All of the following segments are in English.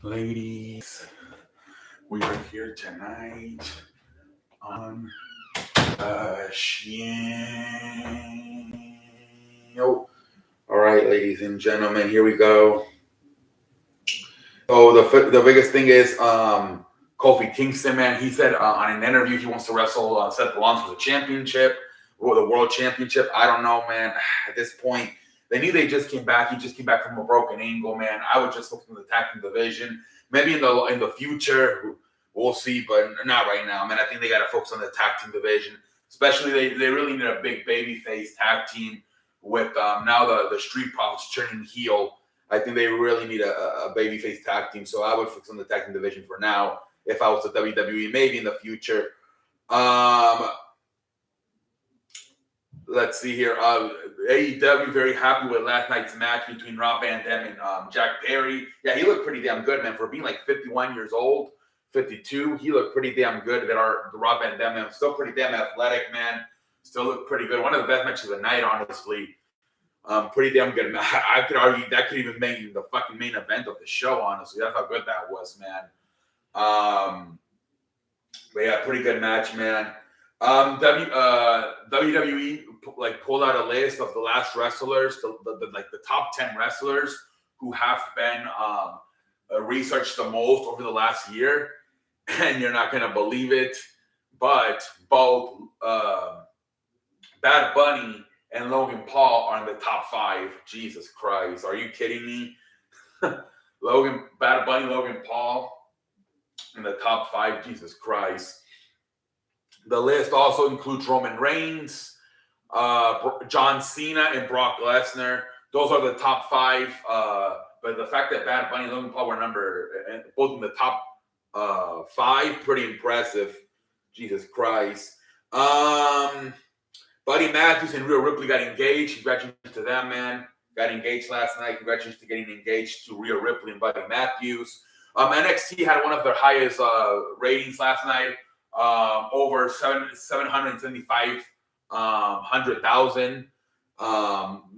Ladies, we are here tonight on Shino. All right, ladies and gentlemen, here we go. So the biggest thing is Kofi Kingston, man. He said on an interview he wants to wrestle Seth Rollins for the championship or the world championship. I don't know, man. At this point, they just came back. He just came back from a broken ankle, man. I would just look in the tag team division. Maybe in the future, we'll see, but not right now, man. I think they got to focus on the tag team division. Especially, they really need a big babyface tag team with now the Street Profits turning heel. I think they really need a babyface tag team. So I would focus on the tag team division for now. If I was the WWE, maybe in the future. Let's see here. AEW very happy with last night's match between Rob Van Dam and Jack Perry. Yeah, he looked pretty damn good, man. For being like 51 years old, 52, he looked pretty damn good. The Rob Van Dam, man, still pretty damn athletic, man. Still looked pretty good. One of the best matches of the night, honestly. Pretty damn good. I could argue that could even make the fucking main event of the show, honestly. That's how good that was, man. But yeah, pretty good match, man. WWE pulled out a list of the last wrestlers, the top 10 wrestlers who have been researched the most over the last year, and you're not gonna believe it, but both Bad Bunny and Logan Paul are in the top 5. Jesus Christ, are you kidding me? Bad Bunny, Logan Paul in the top 5. Jesus Christ. The list also includes Roman Reigns, John Cena, and Brock Lesnar. Those are the top 5. But the fact that Bad Bunny and Logan Paul were both in the top 5, pretty impressive. Jesus Christ. Buddy Matthews and Rhea Ripley got engaged. Congratulations to them, man. Got engaged last night. Congratulations to getting engaged to Rhea Ripley and Buddy Matthews. NXT had one of their highest ratings last night. Over 775,000.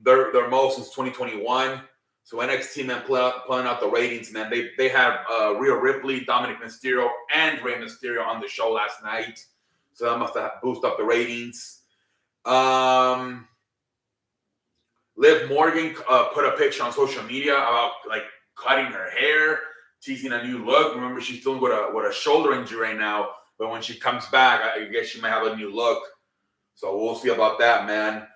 Their most since 2021. So NXT, man, pulling out the ratings, man. They had Rhea Ripley, Dominic Mysterio, and Rey Mysterio on the show last night. So that must have boosted up the ratings. Liv Morgan put a picture on social media about like cutting her hair, teasing a new look. Remember, she's dealing with a shoulder injury right now. But when she comes back, I guess she might have a new look. So we'll see about that, man.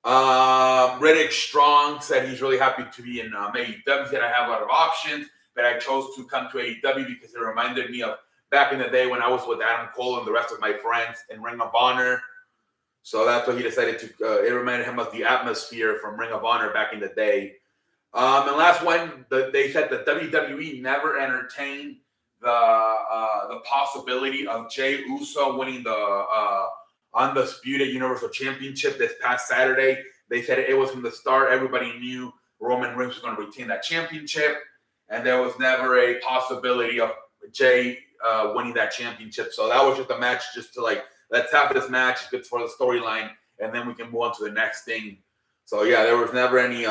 Riddick Strong said he's really happy to be in AEW. He said I have a lot of options, but I chose to come to AEW because it reminded me of back in the day when I was with Adam Cole and the rest of my friends in Ring of Honor. So that's what he decided to. It reminded him of the atmosphere from Ring of Honor back in the day. And last one, they said that WWE never entertained the possibility of Jey Uso winning the Undisputed Universal Championship this past Saturday. They said it was from the start. Everybody knew Roman Reigns was going to retain that championship, and there was never a possibility of Jey winning that championship. So that was just a match just to let's have this match. It's good for the storyline, and then we can move on to the next thing. So yeah, there was never any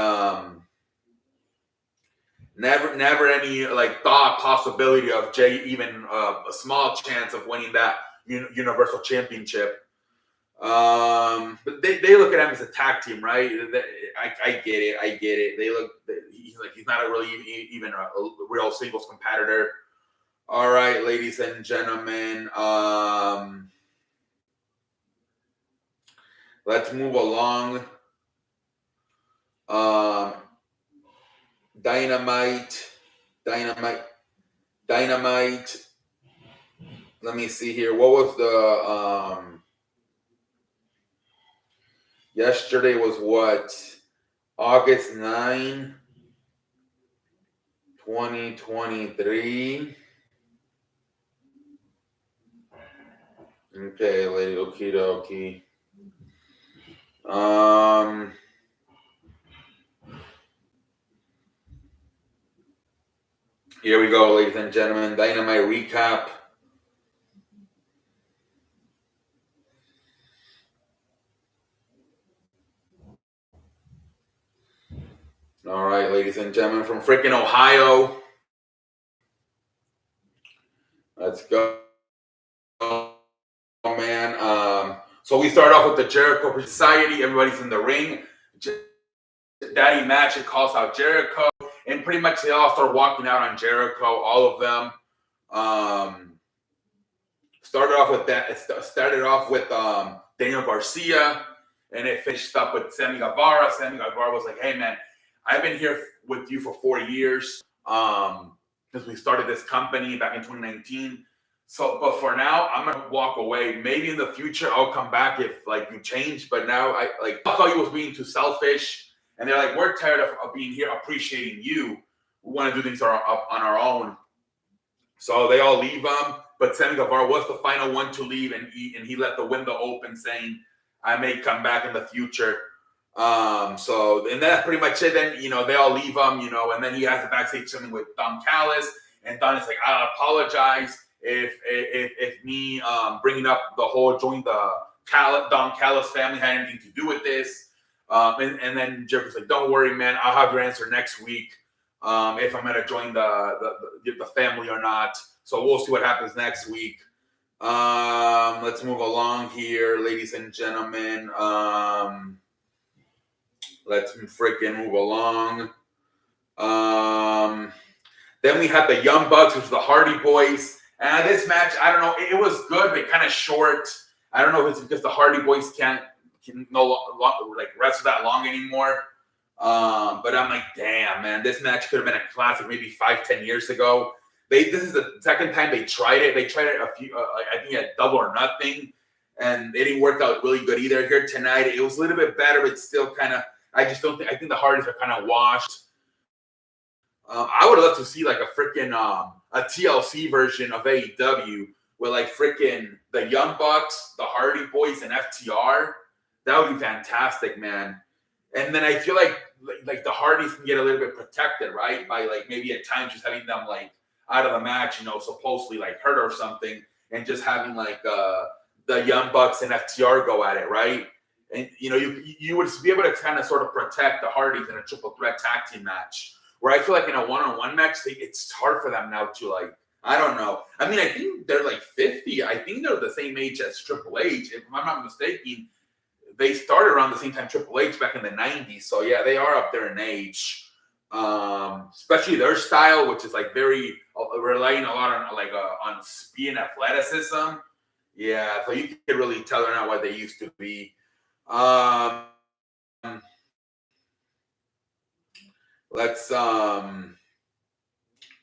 thought possibility of Jey even a small chance of winning that Universal Championship. But they look at him as a tag team, right? I get it. They look. He's not even a real singles competitor. All right, ladies and gentlemen. Let's move along. Dynamite. Let me see here. What was the yesterday was what? August 9, 2023. Okay, lady, okie dokie. Here we go, ladies and gentlemen. Dynamite recap. All right, ladies and gentlemen, from freaking Ohio. Let's go, man. So we start off with the Jericho Society. Everybody's in the ring. Daddy Magic calls out Jericho, and pretty much they all start walking out on Jericho. All of them. Started off with that. It started off with Daniel Garcia, and it finished up with Sammy Guevara. Sammy Guevara was like, "Hey, man, I've been here with you for 4 years because we started this company back in 2019. So, but for now, I'm gonna walk away. Maybe in the future, I'll come back if like you change. But now, I thought you was being too selfish, and they're like, we're tired of being here, appreciating you. We want to do things on our own. So they all leave but Sammy Guevara was the final one to leave, and he left the window open, saying, "I may come back in the future." So and that's pretty much it. Then they all leave him, and then he has a backstage something with Don Callis, and Don is like, "I apologize if me bringing up the whole join the Don Callis family had anything to do with this." And then Jericho's like, "Don't worry, man. I'll have your answer next week if I'm gonna join the family or not." So we'll see what happens next week. Let's move along here, ladies and gentlemen. Let's freaking move along. Then we had the Young Bucks, which was the Hardy Boys. And this match, I don't know, it was good, but kind of short. I don't know if it's because the Hardy Boys can no like wrestle that long anymore. But I'm like, damn, man, this match could have been a classic maybe 5-10 years ago. This is the second time they tried it. They tried it a few, I think at Double or Nothing, and it didn't work out really good either. Here tonight, it was a little bit better, but still kind of. I just don't think. I think the Hardys are kind of washed. I would love to see like a freaking a TLC version of AEW with like freaking the Young Bucks, the Hardy Boys, and FTR. That would be fantastic, man. And then I feel like the Hardys can get a little bit protected, right? By like maybe at times just having them like out of the match, supposedly like hurt or something, and just having like the Young Bucks and FTR go at it, right? And you would be able to kind of sort of protect the Hardys in a triple threat tag team match. Where I feel like in a one-on-one match, it's hard for them now to like, I don't know. I mean, I think they're like 50. I think they're the same age as Triple H. If I'm not mistaken, they started around the same time Triple H back in the 90s. So yeah, they are up there in age. Especially their style, which is like very relying a lot on like on speed and athleticism. Yeah, so you can really tell they're not what they used to be. Let's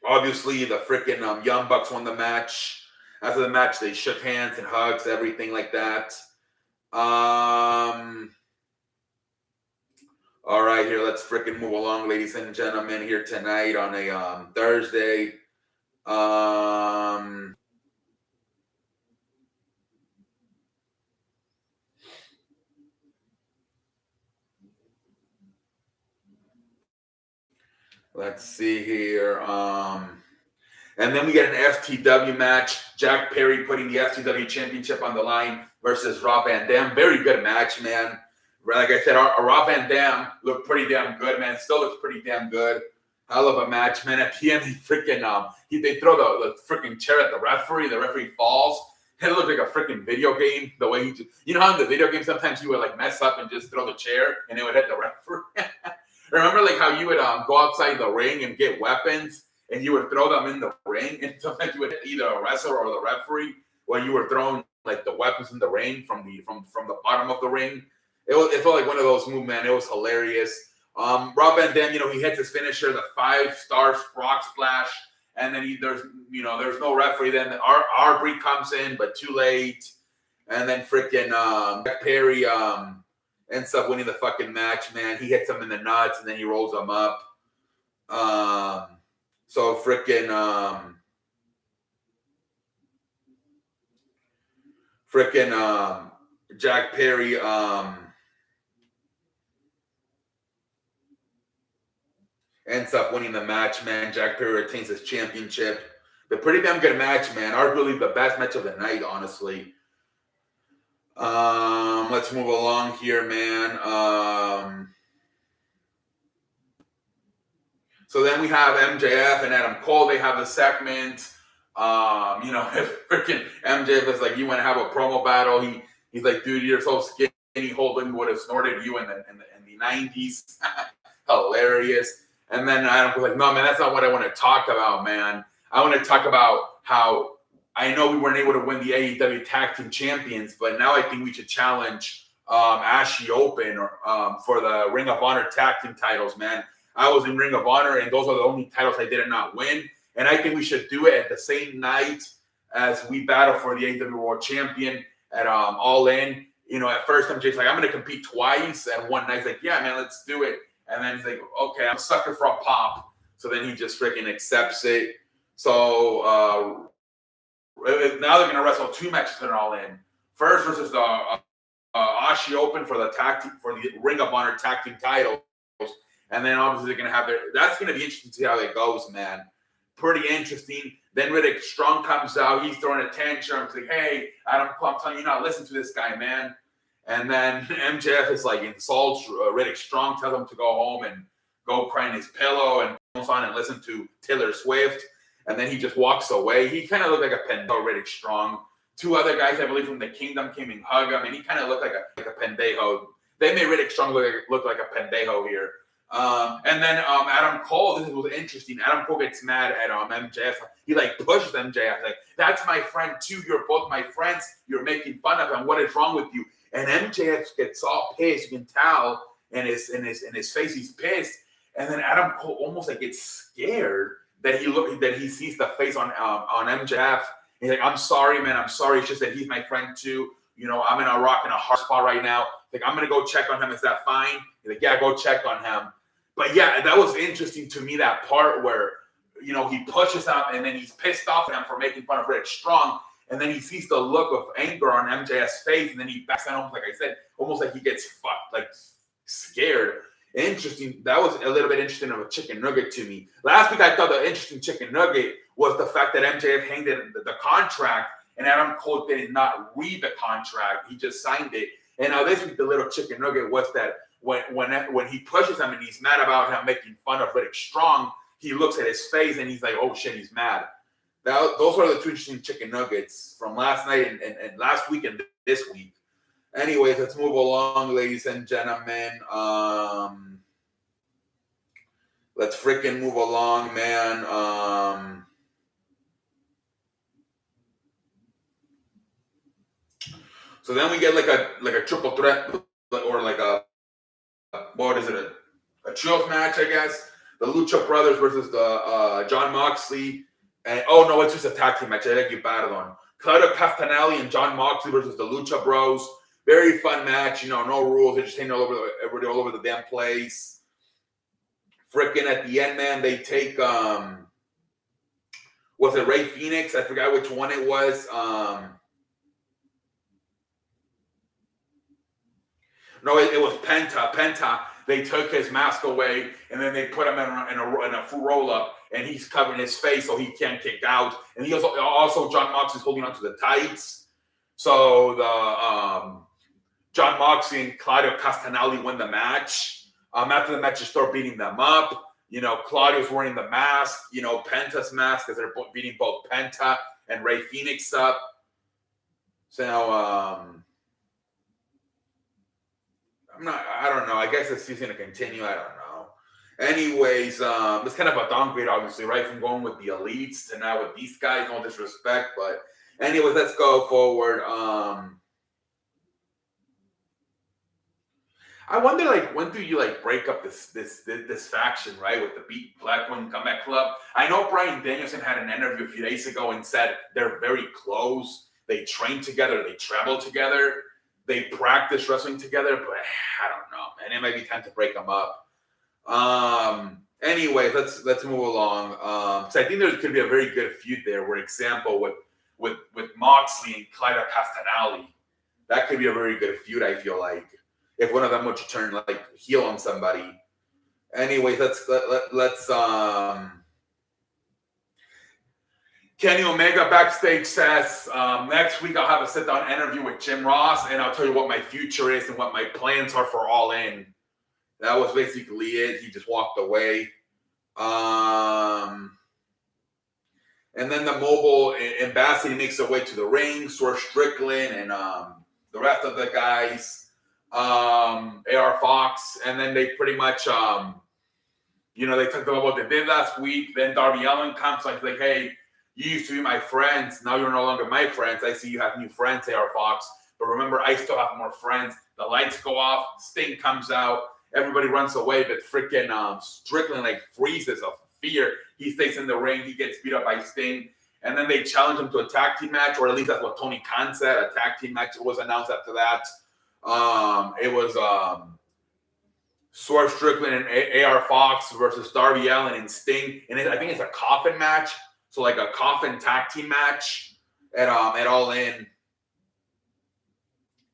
obviously the freaking Young Bucks won the match. After the match, they shook hands and hugs, everything like that. All right, here, let's freaking move along, ladies and gentlemen, here tonight on a Thursday. Let's see here. And then we get an FTW match. Jack Perry putting the FTW Championship on the line versus Rob Van Dam. Very good match, man. Like I said, our Rob Van Dam looked pretty damn good, man. Still looks pretty damn good. Hell of a match, man. At the end, they throw the freaking chair at the referee. The referee falls. It looked like a freaking video game. The way how in the video game sometimes you would like mess up and just throw the chair and it would hit the referee. Remember like how you would go outside the ring and get weapons and you would throw them in the ring, and sometimes you would hit either a wrestler or the referee while you were throwing like the weapons in the ring from the bottom of the ring. It felt like one of those moves, man. It was hilarious. Rob Van Dam, he hits his finisher, the 5-star Rock Splash, and then there's no referee. Then Aubrey comes in, but too late, and then freaking Jack Perry ends up winning the fucking match, man. He hits him in the nuts, and then he rolls him up. So freaking Jack Perry ends up winning the match, man. Jack Perry retains his championship. But pretty damn good match, man. Arguably the best match of the night, honestly. Let's move along here, man. So then we have MJF and Adam Cole. They have a segment. If freaking MJF is like, you want to have a promo battle, he's like, dude, you're so skinny. Holding would have snorted you in the 90s. Hilarious. And then Adam was like, no, man, that's not what I want to talk about, man. I want to talk about how I know we weren't able to win the AEW Tag Team Champions, but now I think we should challenge Ashley Open for the Ring of Honor Tag Team titles, man. I was in Ring of Honor, and those are the only titles I did not win. And I think we should do it at the same night as we battle for the AEW World Champion at All In. At first MJ's like, I'm going to compete twice. And one night he's like, yeah, man, let's do it. And then he's like, okay, I'm a sucker for a pop. So then he just freaking accepts it. So now they're going to wrestle 2 matches at All In. First versus the Ashi Open for the Ring of Honor Tag Team titles. And then obviously they're going to have that's going to be interesting to see how that goes, man. Pretty interesting. Then Riddick Strong comes out. He's throwing a tantrum. He's like, hey, Adam Cole, I'm telling you not listen to this guy, man. And then MJF is like insults Riddick Strong, tells him to go home and go cry in his pillow and goes on and listen to Taylor Swift. And then he just walks away. He kind of looked like a pendejo, Riddick Strong. 2 other guys, I believe, from the Kingdom came and hugged him. And he kind of looked like a pendejo. They made Riddick Strong look like a pendejo here. And then Adam Cole, this was interesting. Adam Cole gets mad at MJF. He pushes MJF. Like, that's my friend too. You're both my friends. You're making fun of him. What is wrong with you? And MJF gets all pissed. You can tell in his face he's pissed. And then Adam Cole almost gets scared that he sees the face on MJF. He's like, I'm sorry, man. I'm sorry. It's just that he's my friend too. I'm in a rock and a hard spot right now. Like, I'm gonna go check on him. Is that fine? He's like, yeah, go check on him. But yeah, that was interesting to me, that part where, he pushes him and then he's pissed off at him for making fun of Riddick Strong. And then he sees the look of anger on MJF's face. And then he backs down, like I said, almost like he gets scared. Interesting. That was a little bit interesting of a chicken nugget to me. Last week, I thought the interesting chicken nugget was the fact that MJF hanged the contract and Adam Cole did not read the contract. He just signed it. And now this week, the little chicken nugget was that when he pushes him and he's mad about him making fun of Riddick Strong, he looks at his face and he's like, oh shit, he's mad. Those are the 2 interesting chicken nuggets from last night and last week and this week. Anyways, let's move along, ladies and gentlemen. Let's freaking move along, man. So then we get like a triple threat or like what is it? A trios match, I guess. The Lucha Brothers versus the John Moxley. And it's just a tag team match. I think you battled on Claudio Castagnoli and John Moxley versus the Lucha Bros. Very fun match. No rules. They're just hanging all over the damn place. Freaking at the end, man, they take was it Ray Phoenix? I forgot which one it was. No, it was Penta. Penta. They took his mask away, and then they put him in a full roll-up, and he's covering his face so he can't kick out. And he also John Moxley's holding onto the tights. So the John Moxley and Claudio Castagnoli win the match. After the match, they start beating them up. Claudio's wearing the mask, Penta's mask, as they're beating both Penta and Ray Phoenix up. So, I don't know. I guess this season to continue. I don't know. Anyways, it's kind of a downgrade, obviously, right? From going with the elites to now with these guys. No disrespect, but anyways, let's go forward. I wonder, when do you break up this faction, right? With the Beat Black Women Comeback Club. I know Bryan Danielson had an interview a few days ago and said they're very close. They train together. They travel together. They practice wrestling together, but I don't know, man. It might be time to break them up. Anyway, let's move along. So I think there could be a very good feud there. For example, with Moxley and Claudio Castagnoli, that could be a very good feud. I feel like if one of them were to turn heel on somebody. Anyways, let's Kenny Omega backstage says, next week I'll have a sit-down interview with Jim Ross, and I'll tell you what my future is and what my plans are for All In. That was basically it. He just walked away. And then the mobile ambassador makes their way to the ring, Swerve Strickland and the rest of the guys, AR Fox, and then they pretty much, they talked about what they did last week. Then Darby Allin comes like, hey, you used to be my friends. Now you're no longer my friends. I see you have new friends, AR Fox. But remember, I still have more friends. The lights go off. Sting comes out. Everybody runs away, but freaking Strickland freezes of fear. He stays in the ring. He gets beat up by Sting. And then they challenge him to a tag team match, or at least that's what Tony Khan said. A tag team match was announced after that. It was Swerve Strickland and AR Fox versus Darby Allin and Sting. And I think it's a coffin match. So like a coffin tag team match at All In.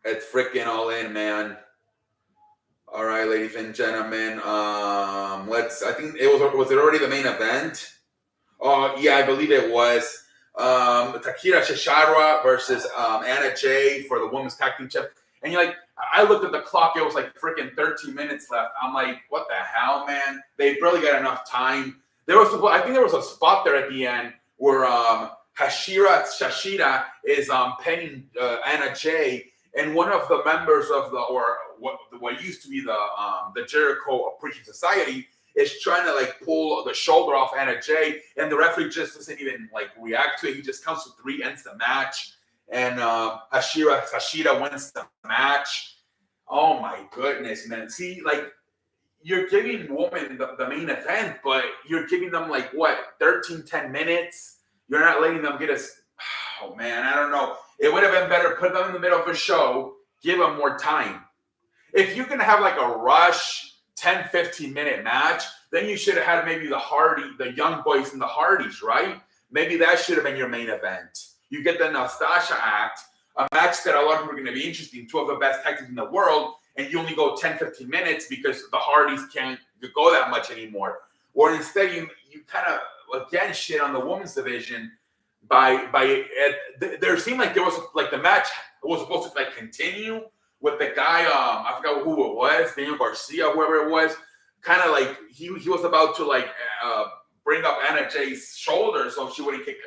It's freaking All In, man. All right, ladies and gentlemen. I think it was it already the main event? Oh, yeah, I believe it was. Takira Shishara versus Anna Jay for the women's tag team championship. And I looked at the clock. It was like freaking 13 minutes left. I'm like, what the hell, man? They barely got enough time. I think there was a spot there at the end where Hashira Shashida is penning Anna Jay, and one of the members of what used to be the Jericho Appreciation Society is trying to pull the shoulder off Anna Jay, and the referee just doesn't even react to it. He just counts to 3, ends the match, and Hashira Shashida wins the match. Oh my goodness, man! See, you're giving women the main event, but you're giving them 10 minutes. You're not letting them get us. Oh man, I don't know. It would have been better put them in the middle of a show, give them more time. If you can have a rush 10, 15-minute match, then you should have had maybe the Young Boys and the Hardys, right? Maybe that should have been your main event. You get the Natasha act, a match that a lot of people are going to be interesting, 2 of the best tag teams in the world, and you only go 10, 15 minutes because the Hardys can't go that much anymore. Or instead, you kind of, again, shit on the women's division there seemed like there was, the match was supposed to, continue with the guy, I forgot who it was, Daniel Garcia, whoever it was, kind of he was about to, bring up Anna Jay's shoulder so she would kick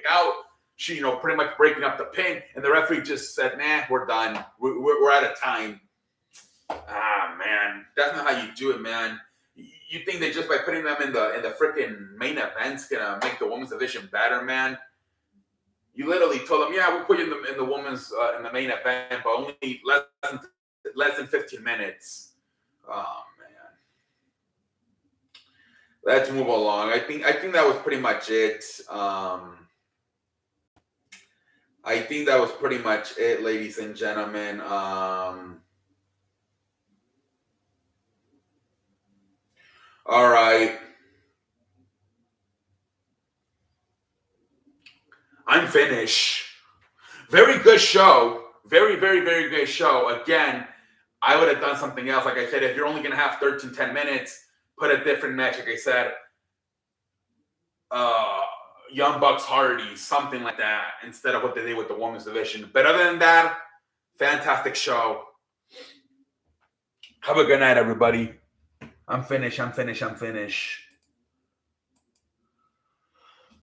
out. She, pretty much breaking up the pin, and the referee just said, nah, we're done. We're out of time. Ah, man. That's not how you do it, man. You think that just by putting them in the freaking main event's gonna make the women's division better, man? You literally told them, yeah, we'll put you in the women's in the main event, but only less than 15 minutes. Oh man. Let's move along. I think that was pretty much it. I think that was pretty much it, ladies and gentlemen. All right. I'm finished. Very good show. Very, very, very good show. Again, I would have done something else. Like I said, if you're only going to have 10 minutes, put a different match. Like I said, Young Bucks Hardy, something like that, instead of what they did with the women's division. But other than that, fantastic show. Have a good night, everybody. I'm finished.